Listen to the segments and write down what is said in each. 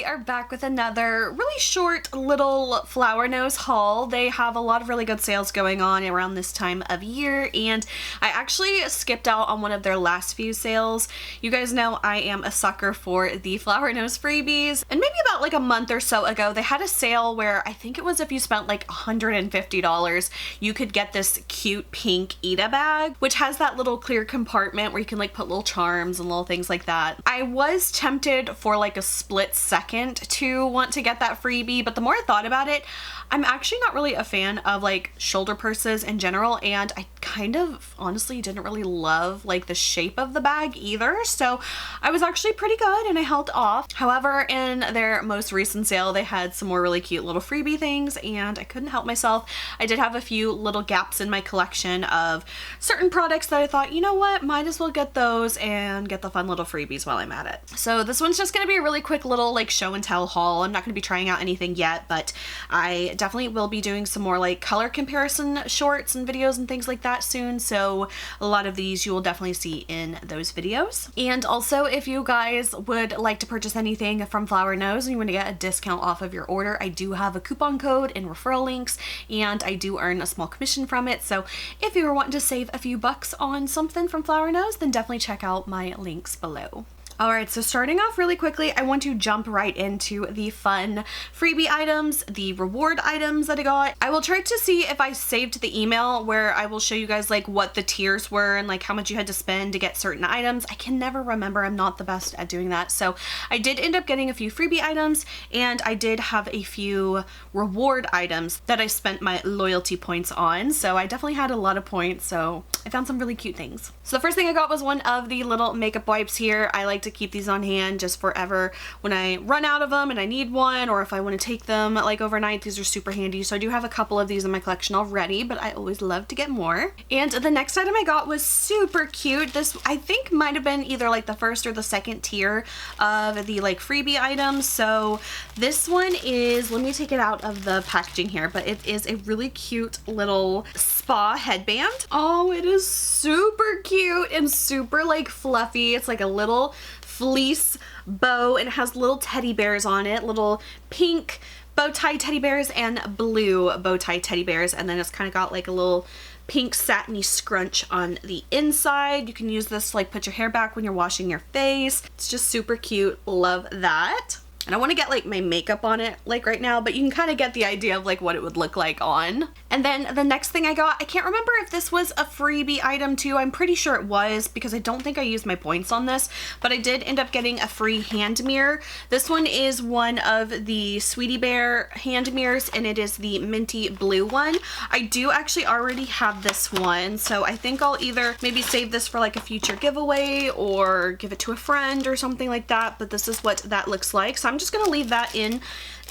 we are back with another really short little flower nose haul. They have a lot of really good sales going on around this time of year, and I actually skipped out on one of their last few sales. You guys know I am a sucker for the flower nose freebies, and maybe about like a month or so ago they had a sale where I think it was if you spent like $150 you could get this cute pink Ita bag, which has that little clear compartment where you can like put little charms and little things like that. I was tempted for like a split second to want to get that freebie, but the more I thought about it, I'm actually not really a fan of like shoulder purses in general, and I kind of honestly didn't really love like the shape of the bag either, so I was actually pretty good and I held off. However, in their most recent sale they had some more really cute little freebie things and I couldn't help myself. I did have a few little gaps in my collection of certain products that I thought, you know what, might as well get those and get the fun little freebies while I'm at it. So this one's just gonna be a really quick little like show and tell haul. I'm not gonna be trying out anything yet, but I definitely will be doing some more like color comparison shorts and videos and things like that soon, so a lot of these you will definitely see in those videos. And also, if you guys would like to purchase anything from Flower Nose and you want to get a discount off of your order, I do have a coupon code and referral links, and I do earn a small commission from it, so if you were wanting to save a few bucks on something from Flower Nose, then definitely check out my links below. Alright, so starting off really quickly, I want to jump right into the fun freebie items, the reward items that I got. I will try to see if I saved the email where I will show you guys like what the tiers were and like how much you had to spend to get certain items. I can never remember, I'm not the best at doing that. So I did end up getting a few freebie items, and I did have a few reward items that I spent my loyalty points on. So I definitely had a lot of points, so I found some really cute things. So the first thing I got was one of the little makeup wipes here. I like to keep these on hand just forever when I run out of them and I need one, or if I want to take them like overnight. These are super handy. So I do have a couple of these in my collection already, but I always love to get more. And the next item I got was super cute. This I think might have been either like the first or the second tier of the like freebie items. So this one is, let me take it out of the packaging here, but it is a really cute little spa headband. Oh, it is super cute and super like fluffy. It's like a little fleece bow and it has little teddy bears on it, little pink bow tie teddy bears and blue bow tie teddy bears, and then it's kind of got like a little pink satiny scrunch on the inside. You can use this to like put your hair back when you're washing your face. It's just super cute. Love that. And I want to get like my makeup on it like right now, but you can kind of get the idea of like what it would look like on. And then the next thing I got, I can't remember if this was a freebie item too. I'm pretty sure it was because I don't think I used my points on this, but I did end up getting a free hand mirror. This one is one of the Sweetie Bear hand mirrors, and it is the minty blue one. I do actually already have this one, so I think I'll either maybe save this for like a future giveaway or give it to a friend or something like that, but this is what that looks like. So I'm just gonna leave that in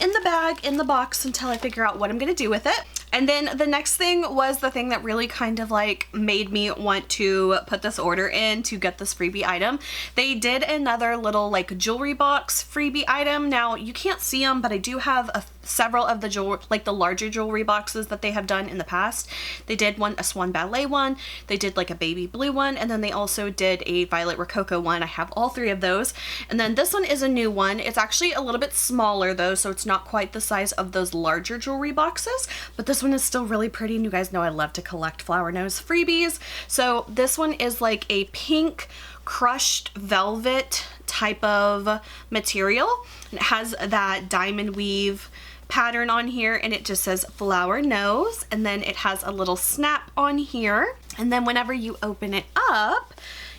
the bag, in the box, until I figure out what I'm gonna do with it. And then the next thing was the thing that really kind of like made me want to put this order in to get this freebie item. They did another little like jewelry box freebie item. Now you can't see them, but I do have several of the jewelry, like the larger jewelry boxes that they have done in the past. They did a Swan Ballet one, they did like a baby blue one, and then they also did a Violet Rococo one. I have all three of those. And then this one is a new one. It's actually a little bit smaller though, so it's not quite the size of those larger jewelry boxes, but this one is still really pretty, and you guys know I love to collect Flower Nose freebies. So this one is like a pink crushed velvet type of material, and it has that diamond weave pattern on here, and it just says Flower Nose, and then it has a little snap on here, and then whenever you open it up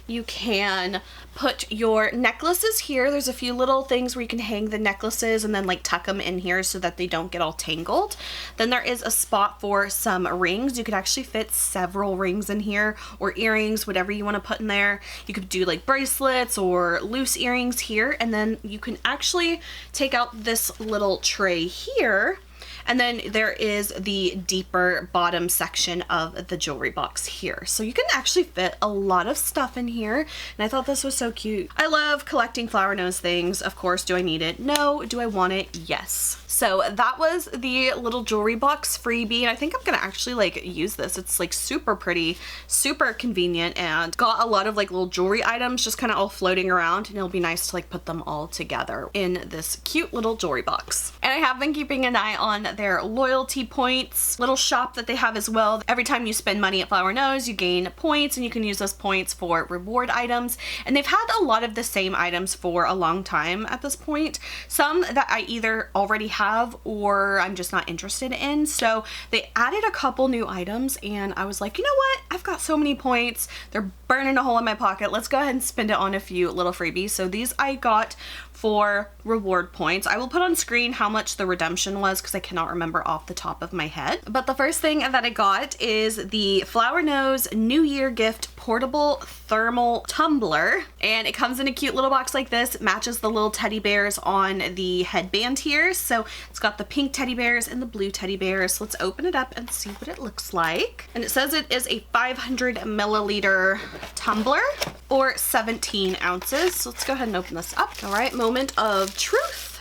you can put your necklaces here. There's a few little things where you can hang the necklaces and then like tuck them in here so that they don't get all tangled. Then there is a spot for some rings. You could actually fit several rings in here, or earrings, whatever you want to put in there. You could do like bracelets or loose earrings here, and then you can actually take out this little tray here. And then there is the deeper bottom section of the jewelry box here. So you can actually fit a lot of stuff in here. And I thought this was so cute. I love collecting Flower Nose things. Of course, do I need it? No. Do I want it? Yes. So that was the little jewelry box freebie, and I think I'm gonna actually like use this. It's like super pretty, super convenient, and got a lot of like little jewelry items just kind of all floating around, and it'll be nice to like put them all together in this cute little jewelry box. And I have been keeping an eye on their loyalty points little shop that they have as well. Every time you spend money at Flower Nose, you gain points, and you can use those points for reward items. And they've had a lot of the same items for a long time at this point. Some that I either already have or I'm just not interested in. So they added a couple new items, and I was like, you know what? I've got so many points. They're burning a hole in my pocket. Let's go ahead and spend it on a few little freebies. So these I got for reward points. I will put on screen how much the redemption was because I cannot remember off the top of my head. But the first thing that I got is the Flower Nose New Year Gift Portable Thermal Tumbler. And it comes in a cute little box like this. It matches the little teddy bears on the headband here. So it's got the pink teddy bears and the blue teddy bears. So let's open it up and see what it looks like. And it says it is a 500 milliliter tumbler or 17 ounces. So let's go ahead and open this up. All right, moment of truth.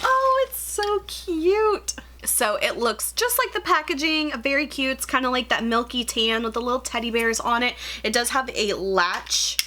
Oh, it's so cute. So it looks just like the packaging, very cute. It's kind of like that milky tan with the little teddy bears on it. It does have a latch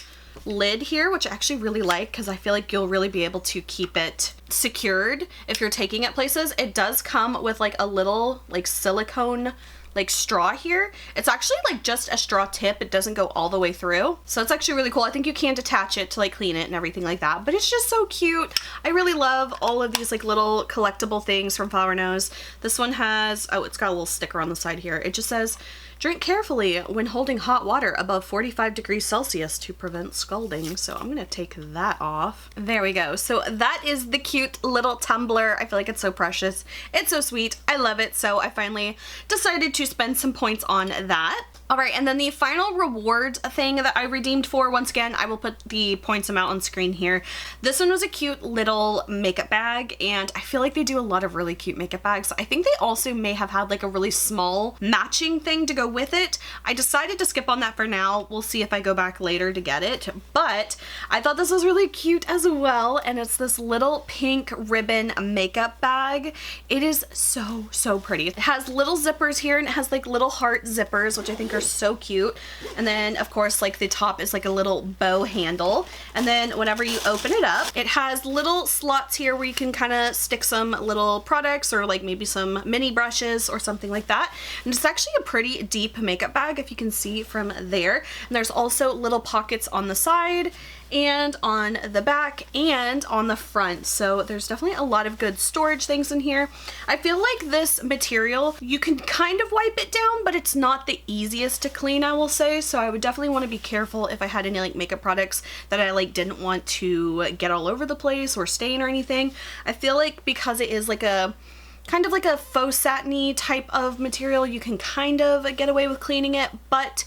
lid here, which I actually really like because I feel like you'll really be able to keep it secured if you're taking it places. It does come with like a little like silicone like straw here. It's actually like just a straw tip. It doesn't go all the way through. So it's actually really cool. I think you can detach it to like clean it and everything like that, but it's just so cute. I really love all of these like little collectible things from Flower Nose. This one has, oh, it's got a little sticker on the side here. It just says, drink carefully when holding hot water above 45 degrees Celsius to prevent scalding. So I'm gonna take that off. There we go. So that is the cute little tumbler. I feel like it's so precious. It's so sweet. I love it. So I finally decided to spend some points on that. All right, and then the final reward thing that I redeemed for, once again, I will put the points amount on screen here. This one was a cute little makeup bag, and I feel like they do a lot of really cute makeup bags. I think they also may have had like a really small matching thing to go with it. I decided to skip on that for now. We'll see if I go back later to get it, but I thought this was really cute as well, and it's this little pink ribbon makeup bag. It is so, so pretty. It has little zippers here, and it has like little heart zippers, which I think are so cute. And then of course like the top is like a little bow handle, and then whenever you open it up, it has little slots here where you can kind of stick some little products or like maybe some mini brushes or something like that. And it's actually a pretty deep makeup bag if you can see from there. And there's also little pockets on the side and on the back and on the front. So there's definitely a lot of good storage things in here. I feel like this material, you can kind of wipe it down, but it's not the easiest to clean, I will say. So I would definitely want to be careful if I had any like makeup products that I like didn't want to get all over the place or stain or anything. I feel like because it is like a kind of like a faux satiny type of material, you can kind of get away with cleaning it, but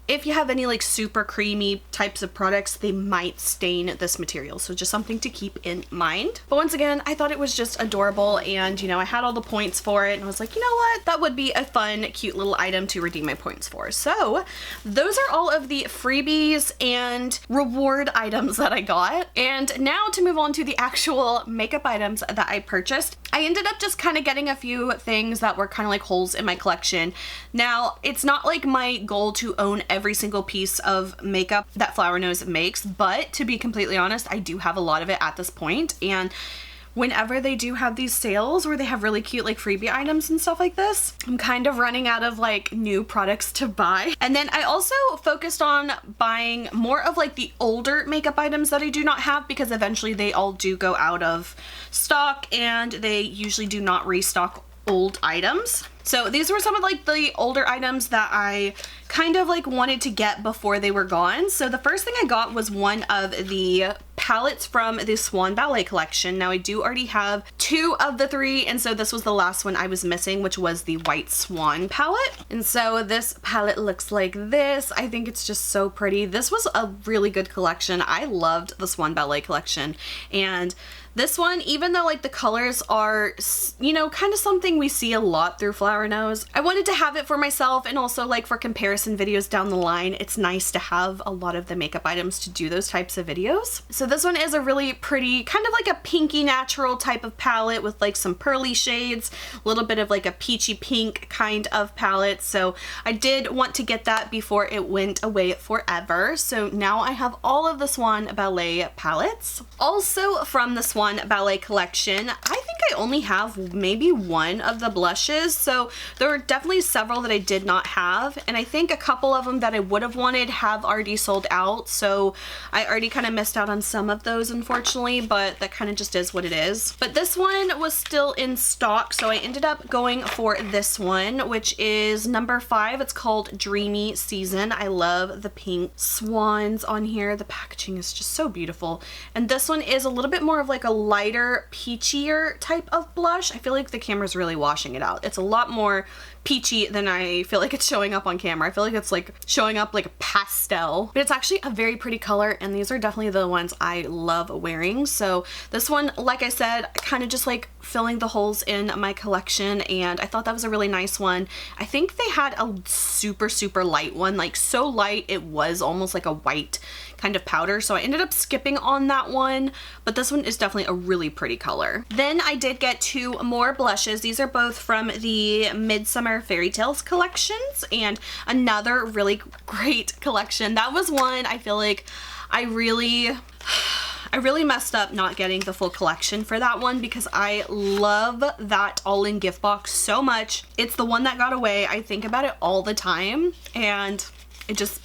if you have any like super creamy types of products, they might stain this material. So just something to keep in mind. But once again, I thought it was just adorable, and you know, I had all the points for it, and I was like, you know what? That would be a fun, cute little item to redeem my points for. So those are all of the freebies and reward items that I got. And now to move on to the actual makeup items that I purchased. I ended up just kind of getting a few things that were kind of like holes in my collection. Now, it's not like my goal to own every single piece of makeup that Flower Nose makes, but to be completely honest, I do have a lot of it at this point, and whenever they do have these sales where they have really cute like freebie items and stuff like this, I'm kind of running out of like new products to buy. And then I also focused on buying more of like the older makeup items that I do not have, because eventually they all do go out of stock and they usually do not restock old items. So these were some of like the older items that I kind of like wanted to get before they were gone. So the first thing I got was one of the palettes from the Swan Ballet collection. Now I do already have 2 of the 3, and so this was the last one I was missing, which was the White Swan palette. And so this palette looks like this. I think it's just so pretty. This was a really good collection. I loved the Swan Ballet collection, and this one, even though like the colors are, you know, kind of something we see a lot through Flower flower nose. I wanted to have it for myself and also like for comparison videos down the line. It's nice to have a lot of the makeup items to do those types of videos. So this one is a really pretty, kind of like a pinky natural type of palette with like some pearly shades, a little bit of like a peachy pink kind of palette. So I did want to get that before it went away forever. So now I have all of the Swan Ballet palettes. Also from the Swan Ballet collection, I think I only have maybe one of the blushes. So there were definitely several that I did not have. And I think a couple of them that I would have wanted have already sold out. So I already kind of missed out on some of those, unfortunately, but that kind of just is what it is. But this one was still in stock. So I ended up going for this one, which is number 5. It's called Dreamy Season. I love the pink swans on here. The packaging is just so beautiful. And this one is a little bit more of like a lighter, peachier type of blush. I feel like the camera's really washing it out. It's a lot more peachy than I feel like it's showing up on camera. I feel like it's like showing up like a pastel, but it's actually a very pretty color, and these are definitely the ones I love wearing. So this one, like I said, kind of just like filling the holes in my collection, and I thought that was a really nice one. I think they had a super light one, like so light it was almost like a white kind of powder, so I ended up skipping on that one, but this one is definitely a really pretty color. Then I did get 2 more blushes. These are both from the Midsummer Fairy Tales collections, and another really great collection. That was one I feel like I really messed up not getting the full collection for that one, because I love that all-in gift box so much. It's the one that got away. I think about it all the time, and it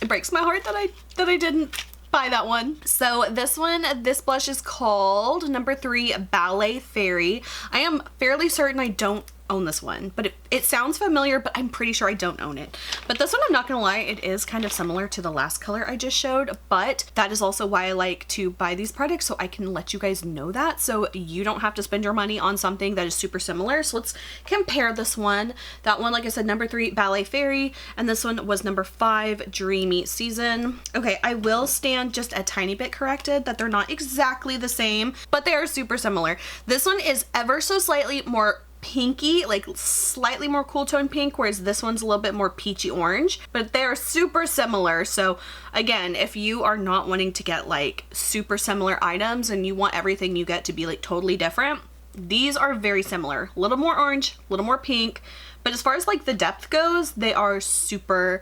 breaks my heart that I didn't buy that one. So this blush is called number 3 Ballet Fairy. I am fairly certain I don't own this one, but it sounds familiar, but I'm pretty sure I don't own it. But this one, I'm not gonna lie, it is kind of similar to the last color I just showed, but that is also why I like to buy these products, so I can let you guys know that, so you don't have to spend your money on something that is super similar. So let's compare this one. That one, like I said, number 3 Ballet Fairy, and this one was number 5 Dreamy Season. Okay, I will stand just a tiny bit corrected that they're not exactly the same, but they are super similar. This one is ever so slightly more pinky, like slightly more cool tone pink, whereas this one's a little bit more peachy orange, but they're super similar. So again, if you are not wanting to get like super similar items and you want everything you get to be like totally different, these are very similar. A little more orange, a little more pink, but as far as like the depth goes, they are super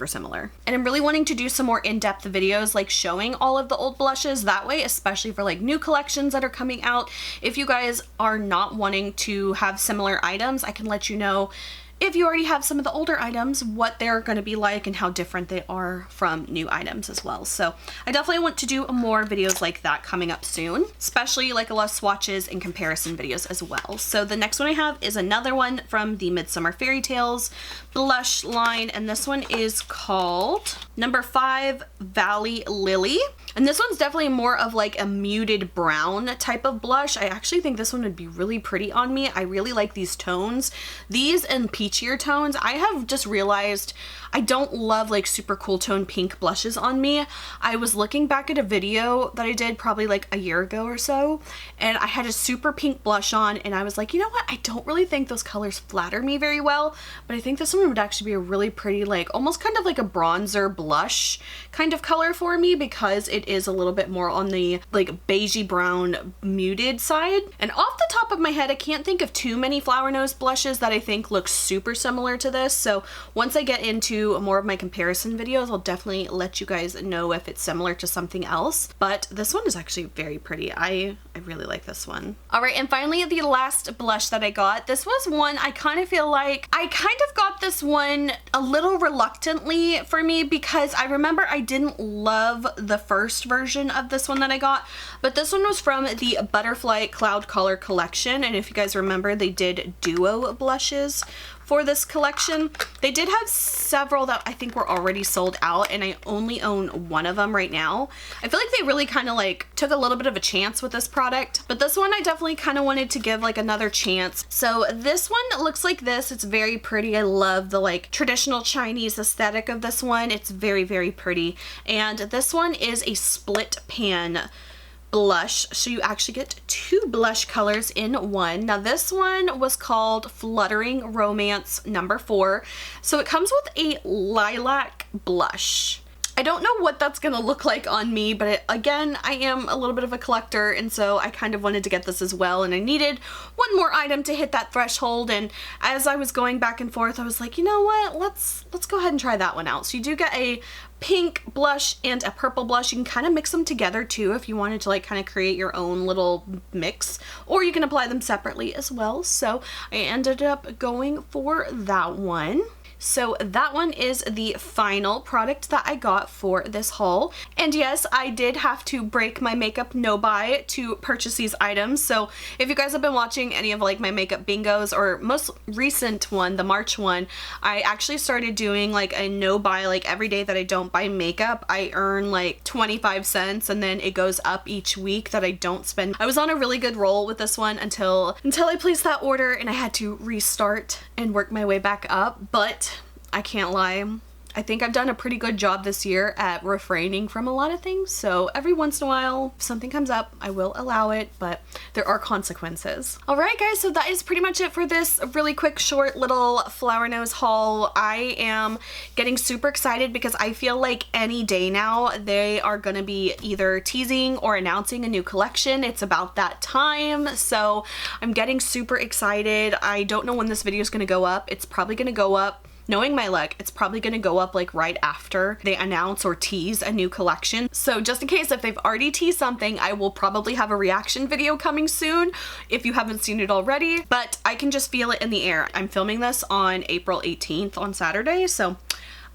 similar. And I'm really wanting to do some more in-depth videos like showing all of the old blushes that way, especially for like new collections that are coming out. If you guys are not wanting to have similar items, I can let you know if you already have some of the older items, what they're going to be like and how different they are from new items as well. So I definitely want to do more videos like that coming up soon, especially like a lot of swatches and comparison videos as well. So the next one I have is another one from the Midsummer Fairy Tales blush line, and this one is called number 5 Valley Lily. And this one's definitely more of like a muted brown type of blush. I actually think this one would be really pretty on me. I really like these tones. These and peachier tones. I have just realized I don't love like super cool tone pink blushes on me. I was looking back at a video that I did probably like a year ago or so, and I had a super pink blush on, and I was like, you know what? I don't really think those colors flatter me very well, but I think this one would actually be a really pretty, like almost kind of like a bronzer blush kind of color for me, because it is a little bit more on the like beigey brown muted side. And off the top of my head, I can't think of too many flower nose blushes that I think look super similar to this. So once I get into more of my comparison videos, I'll definitely let you guys know if it's similar to something else. But this one is actually very pretty. I really like this one. All right, and finally the last blush that I got. This was one I kind of feel like I kind of got this one a little reluctantly for me, because I remember I didn't love the first version of this one that I got, but this one was from the Butterfly Cloud Color collection, and if you guys remember, they did duo blushes for this collection. They did have several that I think were already sold out, and I only own one of them right now. I feel like they really kind of like took a little bit of a chance with this product, but this one I definitely kind of wanted to give like another chance. So this one looks like this. It's very pretty. I love the like traditional Chinese aesthetic of this one. It's very pretty. And this one is a split pan blush. So you actually get 2 blush colors in one. Now this one was called Fluttering Romance number 4. So it comes with a lilac blush. I don't know what that's gonna look like on me, but again, I am a little bit of a collector, and so I kind of wanted to get this as well, and I needed one more item to hit that threshold. And as I was going back and forth, I was like, you know what, let's go ahead and try that one out. So you do get a pink blush and a purple blush. You can kind of mix them together too if you wanted to like kind of create your own little mix, or you can apply them separately as well. So I ended up going for that one. So that one is the final product that I got for this haul. And yes, I did have to break my makeup no buy to purchase these items. So if you guys have been watching any of like my makeup bingos, or most recent one, the March one, I actually started doing like a no buy. Like every day that I don't buy makeup, I earn like 25 cents, and then it goes up each week that I don't spend. I was on a really good roll with this one until I placed that order, and I had to restart and work my way back up. But I can't lie, I think I've done a pretty good job this year at refraining from a lot of things. So every once in a while, if something comes up, I will allow it, but there are consequences. All right, guys, so that is pretty much it for this really quick, short little flower nose haul. I am getting super excited because I feel like any day now they are gonna be either teasing or announcing a new collection. It's about that time, so I'm getting super excited. I don't know when this video is gonna go up. It's probably gonna go up, knowing my luck, it's probably gonna go up like right after they announce or tease a new collection. So just in case if they've already teased something, I will probably have a reaction video coming soon if you haven't seen it already, but I can just feel it in the air. I'm filming this on April 18th on Saturday, so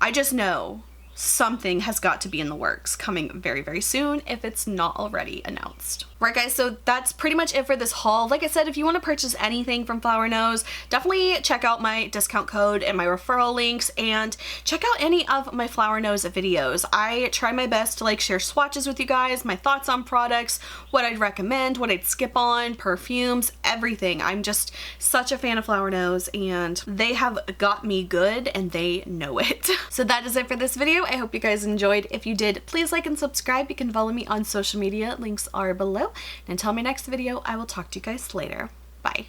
I just know something has got to be in the works coming very, very soon if it's not already announced. Right, guys, so that's pretty much it for this haul. Like I said, if you want to purchase anything from Flower Nose, definitely check out my discount code and my referral links, and check out any of my Flower Nose videos. I try my best to like share swatches with you guys, my thoughts on products, what I'd recommend, what I'd skip on, perfumes, everything. I'm just such a fan of Flower Nose, and they have got me good, and they know it. So that is it for this video. I hope you guys enjoyed. If you did, please like and subscribe. You can follow me on social media. Links are below. And until my next video, I will talk to you guys later. Bye.